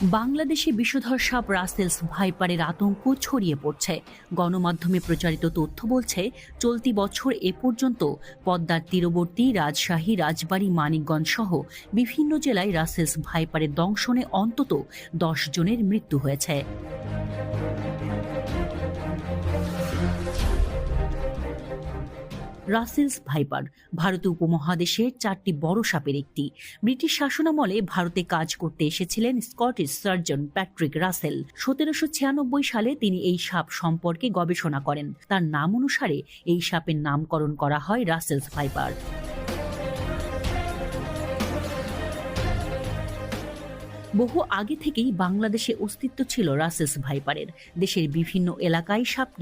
বাংলাদেশে বিষধর সাপ রাসেলস ভাইপারের আতঙ্ক ছড়িয়ে পড়ছে। গণমাধ্যমে প্রচারিত তথ্য বলছে, চলতি বছর এ পর্যন্ত পদ্মার তীরবর্তী রাজশাহী, রাজবাড়ী, মানিকগঞ্জ সহ বিভিন্ন জেলায় রাসেলস ভাইপারের দংশনে অন্তত 10 জনের মৃত্যু হয়েছে। রাসেলস ভাইপার ভারত উপমহাদেশের 4টি বড় সাপের একটি। ব্রিটিশ শাসনামলে ভারতে কাজ করতে এসেছিলেন স্কটিশ সার্জন প্যাট্রিক রাসেল। 1796 সালে তিনি এই সাপ সম্পর্কে গবেষণা করেন। তার নাম অনুসারে এই সাপের নামকরণ করা হয় রাসেলস ভাইপার। বহু আগে থেকেই বাংলাদেশে অস্তিত্ব ছিল রাসেলস ভাইপারের। দেশের বিভিন্ন এলাকায় সাপটি